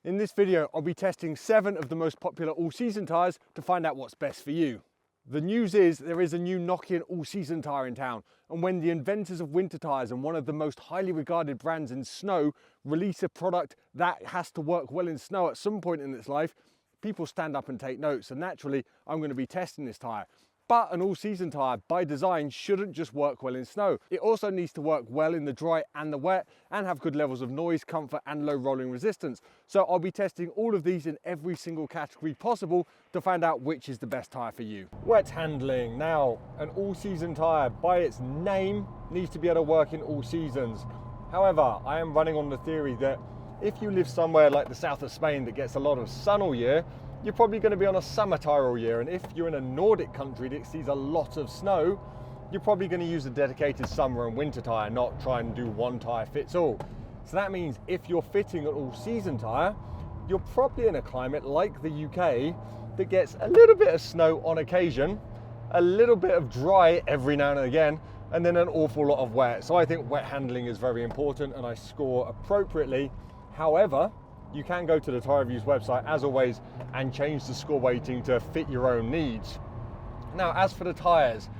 In this video, I'll be testing 7 of the most popular all-season tyres to find out what's best for you. The news is there is a new Nokian all-season tyre in town, and when the inventors of winter tyres and one of the most highly regarded brands in snow release a product that has to work well in snow at some point in its life, people stand up and take notes, and naturally I'm going to be testing this tyre. But an all-season tyre, by design, shouldn't just work well in snow. It also needs to work well in the dry and the wet and have good levels of noise, comfort and low rolling resistance. So I'll be testing all of these in every single category possible to find out which is the best tyre for you. Wet handling. Now, an all-season tyre, by its name, needs to be able to work in all seasons. However, I am running on the theory that if you live somewhere like the south of Spain that gets a lot of sun all year, you're probably going to be on a summer tyre all year, and if you're in a Nordic country that sees a lot of snow, you're probably going to use a dedicated summer and winter tyre, not try and do one tyre fits all. So that means if you're fitting an all-season tyre, you're probably in a climate like the UK that gets a little bit of snow on occasion, a little bit of dry every now and again, and then an awful lot of wet. So I think wet handling is very important and I score appropriately. However, you can go to the Tyre Reviews website, as always, and change the score weighting to fit your own needs. Now, as for the tyres,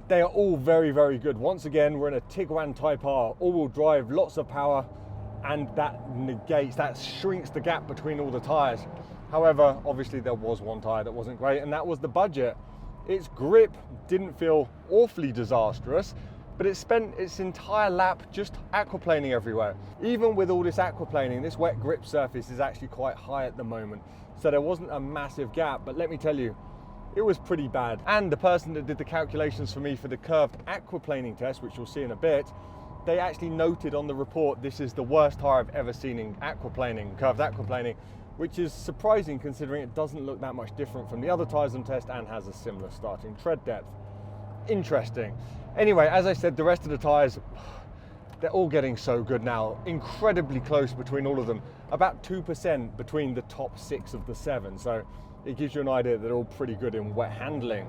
they are all very, very good. Once again, we're in a Tiguan Type R, all-wheel drive, lots of power, and that shrinks the gap between all the tyres. However, obviously there was one tyre that wasn't great, and that was the Budget. Its grip didn't feel awfully disastrous, but it spent its entire lap just aquaplaning everywhere. Even with all this aquaplaning, this wet grip surface is actually quite high at the moment, so there wasn't a massive gap, but let me tell you, it was pretty bad. And the person that did the calculations for me for the curved aquaplaning test, which you'll see in a bit, they actually noted on the report this is the worst tyre I've ever seen in aquaplaning, curved aquaplaning, which is surprising considering it doesn't look that much different from the other tyres on test and has a similar starting tread depth. Interesting. Anyway, as I said, the rest of the tyres, they're all getting so good now. Incredibly close between all of them. About 2% between the top 6 of the 7. So it gives you an idea that they're all pretty good in wet handling.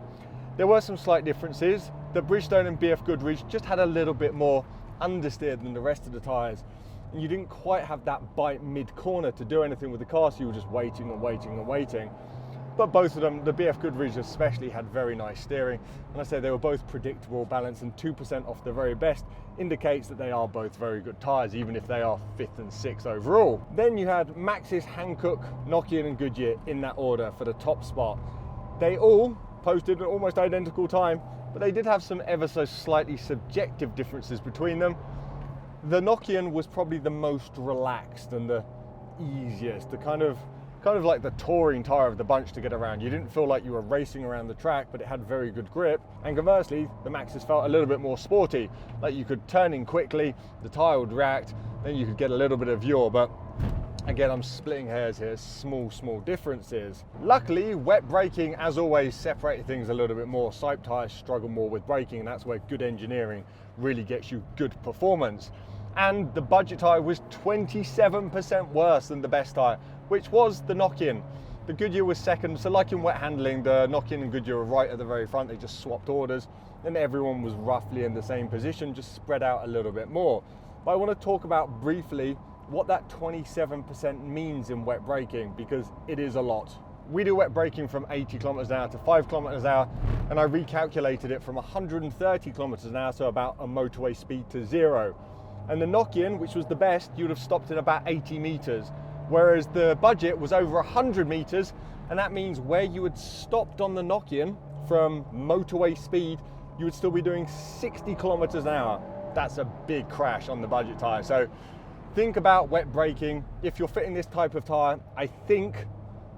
There were some slight differences. The Bridgestone and BFGoodrich just had a little bit more understeer than the rest of the tyres. And you didn't quite have that bite mid-corner to do anything with the car, so you were just waiting and waiting and waiting. But both of them, the BFGoodrich especially, had very nice steering. And I say they were both predictable, balanced, and 2% off the very best indicates that they are both very good tyres, even if they are 5th and 6th overall. Then you had Maxxis, Hankook, Nokian and Goodyear in that order for the top spot. They all posted an almost identical time, but they did have some ever so slightly subjective differences between them. The Nokian was probably the most relaxed and the easiest, the kind of like the touring tyre of the bunch to get around. You didn't feel like you were racing around the track, but it had very good grip. And conversely, the Maxxis felt a little bit more sporty, like you could turn in quickly, the tyre would react, then you could get a little bit of yaw. But again, I'm splitting hairs here, small differences. Luckily, wet braking, as always, separated things a little bit more. Type tyres struggle more with braking, and that's where good engineering really gets you good performance. And the Budget tyre was 27% worse than the best tyre, which was the Nokian. The Goodyear was second, so like in wet handling, the Nokian and Goodyear were right at the very front. They just swapped orders, and everyone was roughly in the same position, just spread out a little bit more. But I want to talk about briefly what that 27% means in wet braking, because it is a lot. We do wet braking from 80 kilometers an hour to 5 kilometers an hour, and I recalculated it from 130 kilometers an hour, so about a motorway speed to 0. And the Nokian, which was the best, you would have stopped at about 80 meters, whereas the Budget was over 100 meters, and that means where you had stopped on the Nokian from motorway speed, you would still be doing 60 kilometers an hour. That's a big crash on the Budget tyre. So think about wet braking. If you're fitting this type of tyre, I think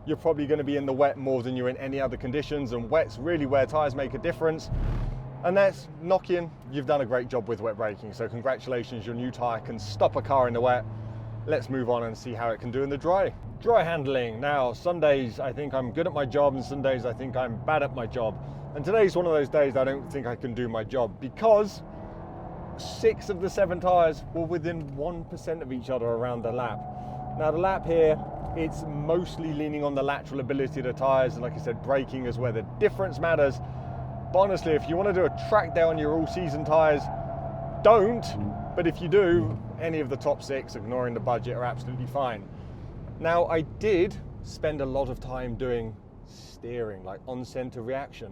you're probably going to be in the wet more than you're in any other conditions, and wet's really where tyres make a difference. And that's Nokian, you've done a great job with wet braking, so congratulations, your new tyre can stop a car in the wet. Let's move on and see how it can do in the dry. Dry handling. Now, some days I think I'm good at my job, and some days I think I'm bad at my job. And today's one of those days I don't think I can do my job, because 6 of the 7 tyres were within 1% of each other around the lap. Now the lap here, it's mostly leaning on the lateral ability of the tyres, and like I said, braking is where the difference matters. But honestly, if you want to do a track day on your all-season tyres, don't. But if you do, any of the top 6, ignoring the Budget, are absolutely fine. Now, I did spend a lot of time doing steering, like on-center reaction,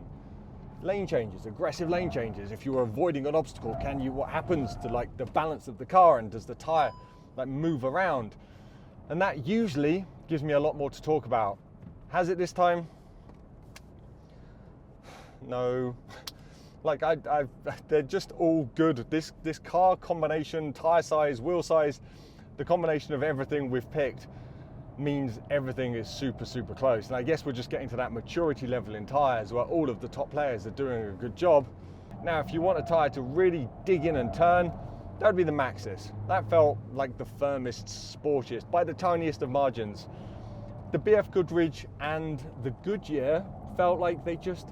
lane changes, aggressive lane changes. If you were avoiding an obstacle, what happens to like the balance of the car, and does the tire like move around? And that usually gives me a lot more to talk about. Has it this time? No. Like they're just all good. This car combination, tire size, wheel size, the combination of everything we've picked means everything is super, super close. And I guess we're just getting to that maturity level in tires where all of the top players are doing a good job. Now, if you want a tire to really dig in and turn, that would be the Maxxis. That felt like the firmest, sportiest, by the tiniest of margins. The BFGoodrich and the Goodyear felt like they just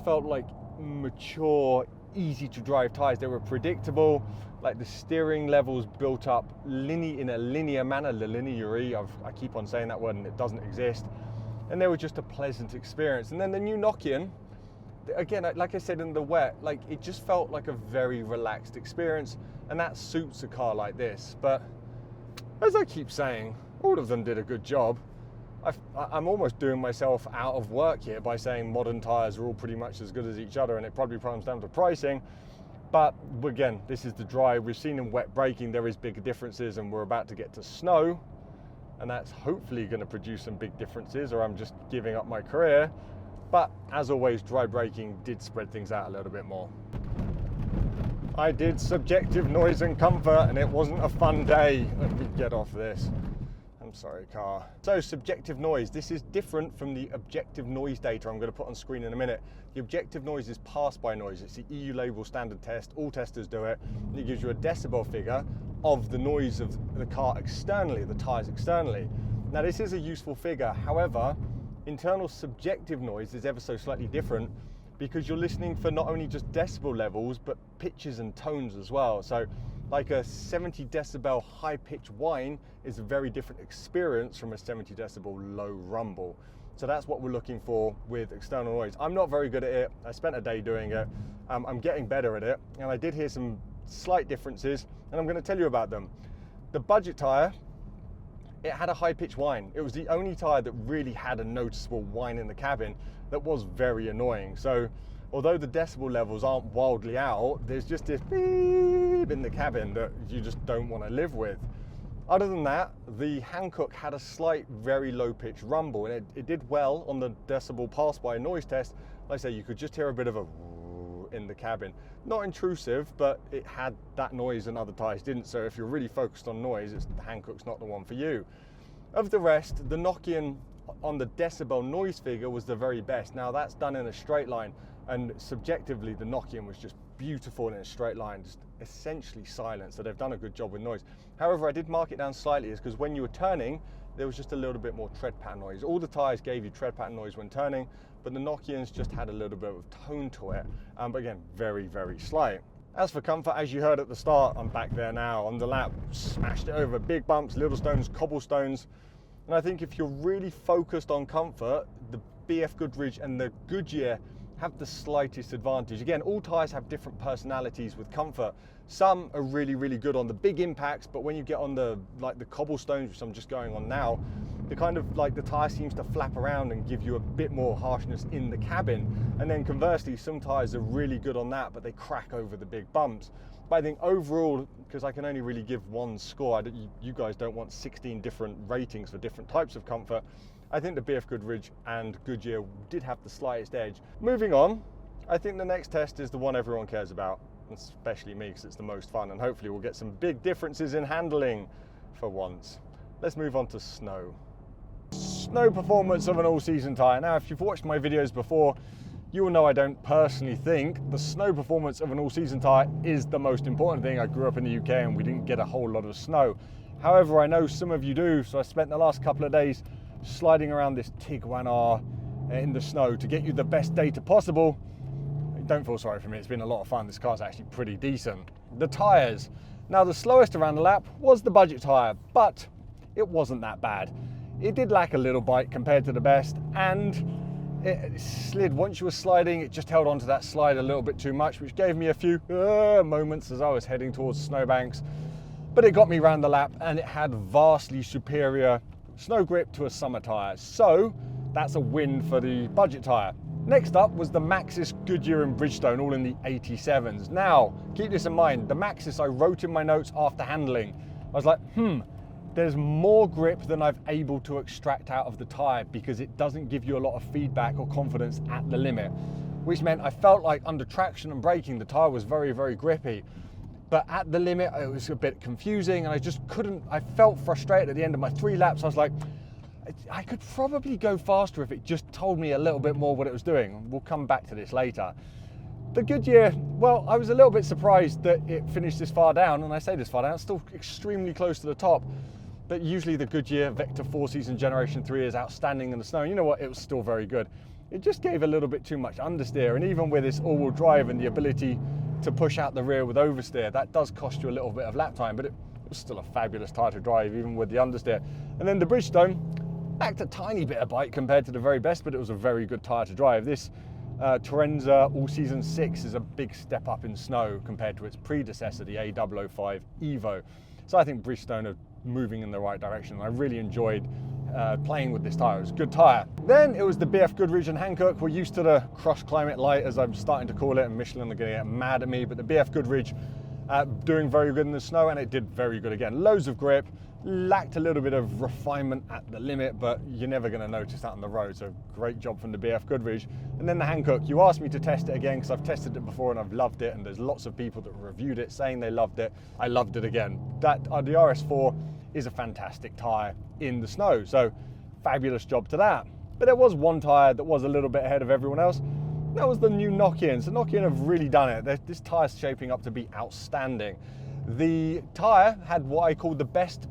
felt like mature, easy to drive tires. They were predictable, like the steering levels built up in a linear manner, I keep on saying that word and it doesn't exist. And they were just a pleasant experience. And then the new Nokian, again, like I said in the wet, like it just felt like a very relaxed experience, and that suits a car like this. But as I keep saying, all of them did a good job. I'm almost doing myself out of work here by saying modern tires are all pretty much as good as each other, and it probably comes down to pricing. But again, this is the dry. We've seen in wet braking there is big differences, and we're about to get to snow, and that's hopefully going to produce some big differences, or I'm just giving up my career. But as always, dry braking did spread things out a little bit more. I did subjective noise and comfort, and it wasn't a fun day. Let me get off this. I'm sorry, car. So subjective noise, this is different from the objective noise data I'm going to put on screen in a minute. The objective noise is pass-by noise. It's the EU label standard test. All testers do it. It gives you a decibel figure of the noise of the car externally, the tires externally. Now, this is a useful figure. However, internal subjective noise is ever so slightly different, because you're listening for not only just decibel levels, but pitches and tones as well. So like a 70 decibel high pitch whine is a very different experience from a 70 decibel low rumble. So that's what we're looking for with external noise. I'm not very good at it. I spent a day doing it. I'm getting better at it. And I did hear some slight differences, and I'm going to tell you about them. The budget tire, it had a high pitch whine. It was the only tire that really had a noticeable whine in the cabin that was very annoying. So although the decibel levels aren't wildly out, there's just this beep in the cabin that you just don't want to live with. Other than that, the Hankook had a slight, very low pitch rumble, and it did well on the decibel pass-by noise test. Like I say, you could just hear a bit of a in the cabin. Not intrusive, but it had that noise and other tires didn't. So if you're really focused on noise, the Hankook's not the one for you. Of the rest, the Nokian on the decibel noise figure was the very best. Now that's done in a straight line, and subjectively the Nokian was just beautiful in a straight line, just essentially silent. So they've done a good job with noise. However, I did mark it down slightly, is because when you were turning, there was just a little bit more tread pattern noise. All the tires gave you tread pattern noise when turning, but the Nokians just had a little bit of tone to it. But again, very, very slight. As for comfort, as you heard at the start, I'm back there now on the lap, smashed it over big bumps, little stones, cobblestones. And I think if you're really focused on comfort, the BFGoodrich and the Goodyear have the slightest advantage. Again, all tires have different personalities with comfort. Some are really, really good on the big impacts, but when you get on the cobblestones, which I'm just going on now, the kind of like the tire seems to flap around and give you a bit more harshness in the cabin. And then conversely, some tires are really good on that, but they crack over the big bumps. But I think overall, because I can only really give one score, you guys don't want 16 different ratings for different types of comfort. I think the BFGoodrich and Goodyear did have the slightest edge. Moving on, I think the next test is the one everyone cares about, especially me, because it's the most fun, and hopefully we'll get some big differences in handling for once. Let's move on to snow. Snow performance of an all-season tyre. Now, if you've watched my videos before, you will know I don't personally think the snow performance of an all-season tyre is the most important thing. I grew up in the UK and we didn't get a whole lot of snow. However, I know some of you do, so I spent the last couple of days sliding around this Tiguan R in the snow to get you the best data possible. Don't feel sorry for me, it's been a lot of fun. This car's actually pretty decent. The tyres. Now, the slowest around the lap was the budget tyre, but it wasn't that bad. It did lack a little bite compared to the best, and it slid. Once you were sliding, it just held onto that slide a little bit too much, which gave me a few moments as I was heading towards snowbanks. But it got me around the lap, and it had vastly superior snow grip to a summer tyre. So that's a win for the budget tyre. Next up was the Maxxis, Goodyear and Bridgestone, all in the 87s. Now, keep this in mind, the Maxxis I wrote in my notes after handling. I was like, there's more grip than I've able to extract out of the tyre because it doesn't give you a lot of feedback or confidence at the limit, which meant I felt like under traction and braking, the tyre was very, very grippy. But at the limit, it was a bit confusing and I just couldn't, I felt frustrated at the end of my 3 laps. I was like, I could probably go faster if it just told me a little bit more what it was doing. We'll come back to this later. The Goodyear, well, I was a little bit surprised that it finished this far down, and I say this far down, it's still extremely close to the top. But usually the Goodyear Vector 4-season Generation 3 is outstanding in the snow. And you know what, it was still very good. It just gave a little bit too much understeer, and even with this all-wheel drive and the ability to push out the rear with oversteer, that does cost you a little bit of lap time, but it was still a fabulous tyre to drive, even with the understeer. And then the Bridgestone lacked a tiny bit of bite compared to the very best, but it was a very good tyre to drive. This Turanza All-Season 6 is a big step up in snow compared to its predecessor, the A005 Evo. So I think Bridgestone are moving in the right direction. I really enjoyed playing with this tyre. It was a good tyre. Then it was the BFGoodrich and Hankook. We're used to the Crush Climate Light, as I'm starting to call it, and Michelin are going to get mad at me, but the BFGoodrich doing very good in the snow, and it did very good again. Loads of grip, lacked a little bit of refinement at the limit, but you're never going to notice that on the road, so great job from the BFGoodrich. And then the Hankook, you asked me to test it again because I've tested it before and I've loved it, and there's lots of people that reviewed it saying they loved it. I loved it again. That the RS4 is a fantastic tyre in the snow, so fabulous job to that. But there was one tyre that was a little bit ahead of everyone else. That was the new Nokian. So Nokian have really done it. This tyre's shaping up to be outstanding. The tyre had what I call the best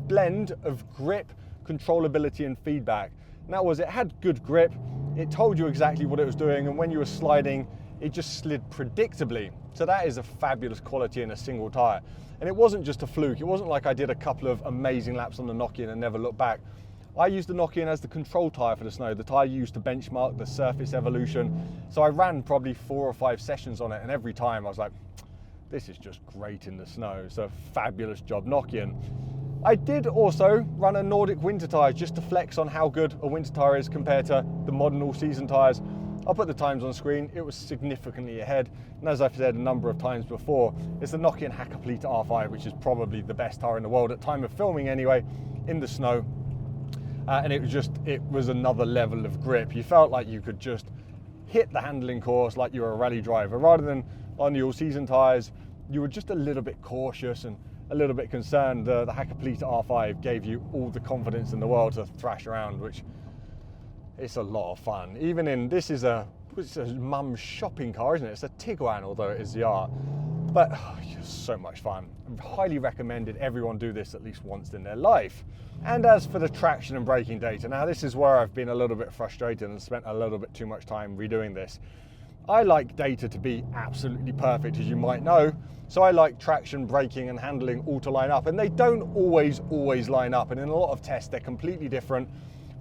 blend of grip, controllability and feedback. And that was, it had good grip, it told you exactly what it was doing, and when you were sliding, it just slid predictably. So that is a fabulous quality in a single tyre. And it wasn't just a fluke. It wasn't like I did a couple of amazing laps on the Nokian and never looked back. I used the Nokian as the control tyre for the snow, the tyre used to benchmark the surface evolution. So I ran probably 4 or 5 sessions on it, and every time I was like, this is just great in the snow. So fabulous job, Nokian. I did also run a Nordic winter tyre just to flex on how good a winter tyre is compared to the modern all-season tyres. I'll put the times on screen. It was significantly ahead. And as I've said a number of times before, it's the Nokian Hankook R5, which is probably the best tyre in the world at time of filming anyway, in the snow. And it was another level of grip. You felt like you could just hit the handling course like you were a rally driver. Rather than on the all-season tyres, you were just a little bit cautious and a little bit concerned. The Hankook R5 gave you all the confidence in the world to thrash around, which it's a lot of fun. Even in, it's a mum's shopping car, isn't it? It's a Tiguan, although it is the R. But just so much fun. Highly recommended everyone do this at least once in their life. And as for the traction and braking data, now this is where I've been a little bit frustrated and spent a little bit too much time redoing this. I like data to be absolutely perfect, as you might know. So I like traction, braking and handling all to line up, and they don't always line up. And in a lot of tests, they're completely different,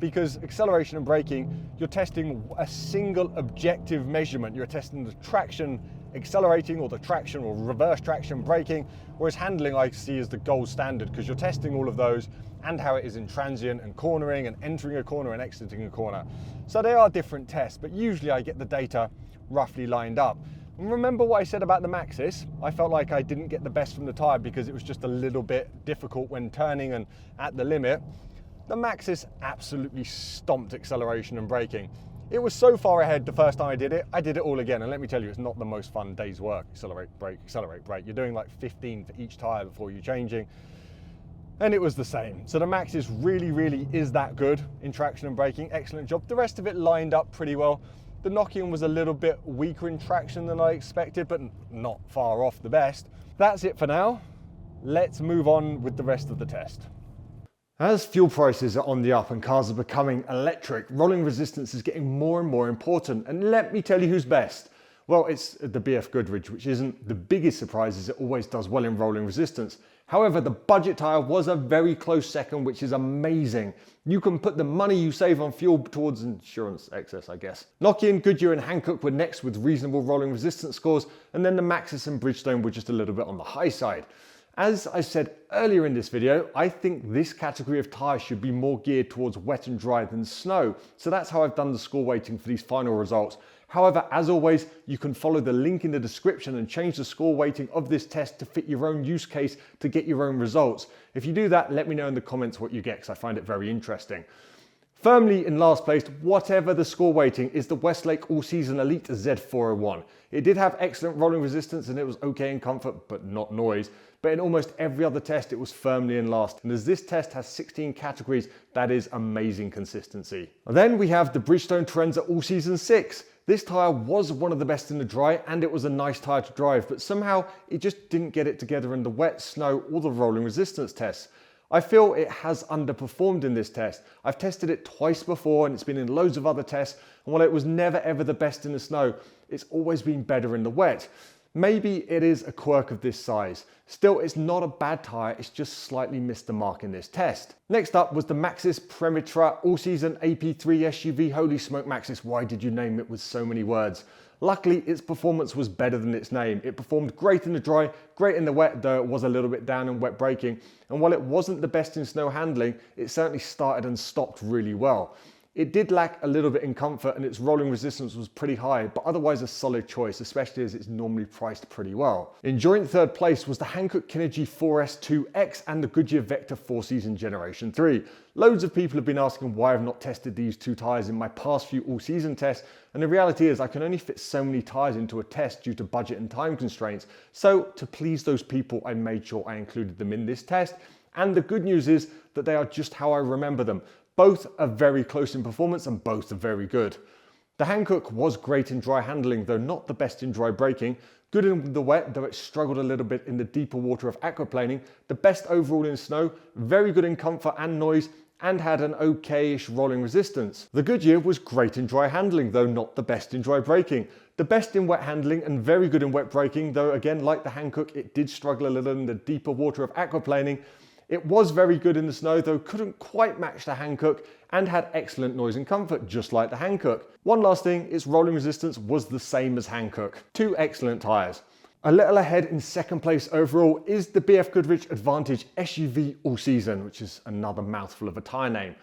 because acceleration and braking, you're testing a single objective measurement. You're testing the traction accelerating or the traction or reverse traction braking, whereas handling I see as the gold standard, because you're testing all of those and how it is in transient and cornering and entering a corner and exiting a corner. So they are different tests, but usually I get the data roughly lined up. And remember what I said about the Maxxis? I felt like I didn't get the best from the tyre because it was just a little bit difficult when turning and at the limit. The Maxxis absolutely stomped acceleration and braking. It was so far ahead the first time I did it all again, and let me tell you, it's not the most fun day's work. Accelerate, brake, accelerate, brake. You're doing like 15 for each tyre before you're changing. And it was the same. So the Maxxis really is that good in traction and braking. Excellent job. The rest of it lined up pretty well. The Nokian was a little bit weaker in traction than I expected, but not far off the best. That's it for now. Let's move on with the rest of the test. As fuel prices are on the up and cars are becoming electric, rolling resistance is getting more and more important. And let me tell you who's best. Well, it's the BFGoodrich, which isn't the biggest surprise, as it always does well in rolling resistance. However, the budget tyre was a very close second, which is amazing. You can put the money you save on fuel towards insurance excess, I guess. Nokian, Goodyear and Hankook were next with reasonable rolling resistance scores, and then the Maxxis and Bridgestone were just a little bit on the high side. As I said earlier in this video, I think this category of tyre should be more geared towards wet and dry than snow. So that's how I've done the score weighting for these final results. However, as always, you can follow the link in the description and change the score weighting of this test to fit your own use case to get your own results. If you do that, let me know in the comments what you get, because I find it very interesting. Firmly in last place, whatever the score weighting, is the Westlake All Season Elite Z401. It did have excellent rolling resistance and it was okay in comfort, but not noise. But in almost every other test, it was firmly in last. And as this test has 16 categories, that is amazing consistency. Then we have the Bridgestone Turanza All Season 6. This tyre was one of the best in the dry and it was a nice tyre to drive, but somehow it just didn't get it together in the wet, snow or the rolling resistance tests. I feel it has underperformed in this test. I've tested it twice before and it's been in loads of other tests, and while it was never ever the best in the snow, it's always been better in the wet. Maybe it is a quirk of this size. Still, it's not a bad tyre, it's just slightly missed the mark in this test. Next up was the Maxxis Premitra All Season AP3 SUV. Holy smoke, Maxxis, why did you name it with so many words? Luckily, its performance was better than its name. It performed great in the dry, great in the wet, though it was a little bit down in wet braking. And while it wasn't the best in snow handling, it certainly started and stopped really well. It did lack a little bit in comfort and its rolling resistance was pretty high, but otherwise a solid choice, especially as it's normally priced pretty well. In joint third place was the Hankook Kinergy 4S2X and the Goodyear Vector 4-Season Generation 3. Loads of people have been asking why I've not tested these two tyres in my past few all-season tests, and the reality is I can only fit so many tyres into a test due to budget and time constraints. So to please those people, I made sure I included them in this test, and the good news is that they are just how I remember them. Both are very close in performance and both are very good. The Hankook was great in dry handling, though not the best in dry braking. Good in the wet, though it struggled a little bit in the deeper water of aquaplaning. The best overall in snow, very good in comfort and noise, and had an okay-ish rolling resistance. The Goodyear was great in dry handling, though not the best in dry braking. The best in wet handling and very good in wet braking, though again, like the Hankook, it did struggle a little in the deeper water of aquaplaning. It was very good in the snow, though couldn't quite match the Hankook, and had excellent noise and comfort, just like the Hankook. One last thing, its rolling resistance was the same as Hankook. Two excellent tyres. A little ahead in second place overall is the BFGoodrich Advantage SUV All Season, which is another mouthful of a tyre name.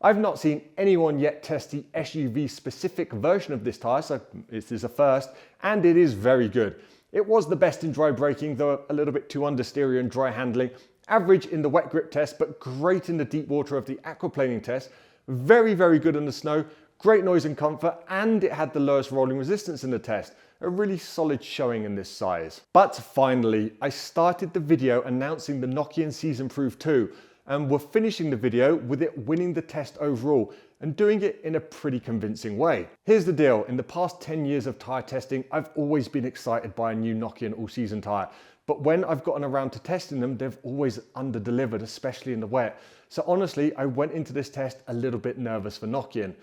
I've not seen anyone yet test the SUV specific version of this tyre, so this is a first, and it is very good. It was the best in dry braking, though a little bit too understeer in dry handling. Average in the wet grip test, but great in the deep water of the aquaplaning test. Very, very good in the snow, great noise and comfort, and it had the lowest rolling resistance in the test. A really solid showing in this size. But finally, I started the video announcing the Nokian SeasonProof 2, and we're finishing the video with it winning the test overall, and doing it in a pretty convincing way. Here's the deal, in the past 10 years of tyre testing, I've always been excited by a new Nokian all-season tyre. But when I've gotten around to testing them, they've always under-delivered, especially in the wet. So honestly, I went into this test a little bit nervous for Nokian.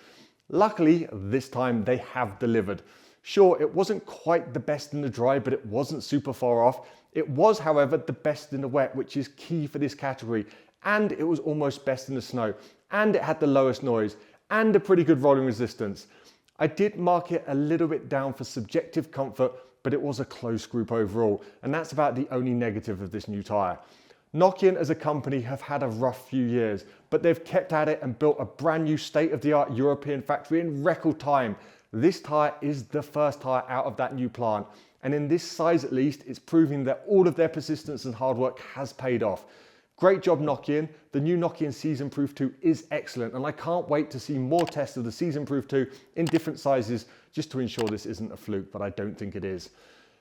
Luckily, this time they have delivered. Sure, it wasn't quite the best in the dry, but it wasn't super far off. It was, however, the best in the wet, which is key for this category. And it was almost best in the snow. And it had the lowest noise and a pretty good rolling resistance. I did mark it a little bit down for subjective comfort, but it was a close group overall, and that's about the only negative of this new tyre. Nokian as a company have had a rough few years, but they've kept at it and built a brand new state-of-the-art European factory in record time. This tyre is the first tyre out of that new plant, and in this size at least, it's proving that all of their persistence and hard work has paid off. Great job, Nokian. The new Nokian SeasonProof 2 is excellent, and I can't wait to see more tests of the SeasonProof 2 in different sizes just to ensure this isn't a fluke, but I don't think it is.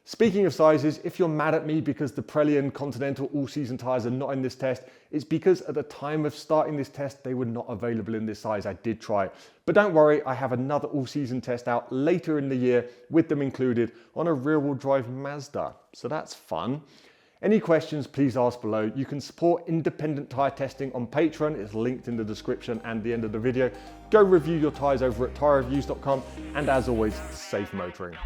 Speaking of sizes, if you're mad at me because the Pirelli and Continental all-season tyres are not in this test, it's because at the time of starting this test, they were not available in this size. I did try. But don't worry, I have another all-season test out later in the year with them included on a rear-wheel drive Mazda. So that's fun. Any questions, please ask below. You can support independent tyre testing on Patreon. It's linked in the description and the end of the video. Go review your tyres over at tyrereviews.com. And as always, safe motoring.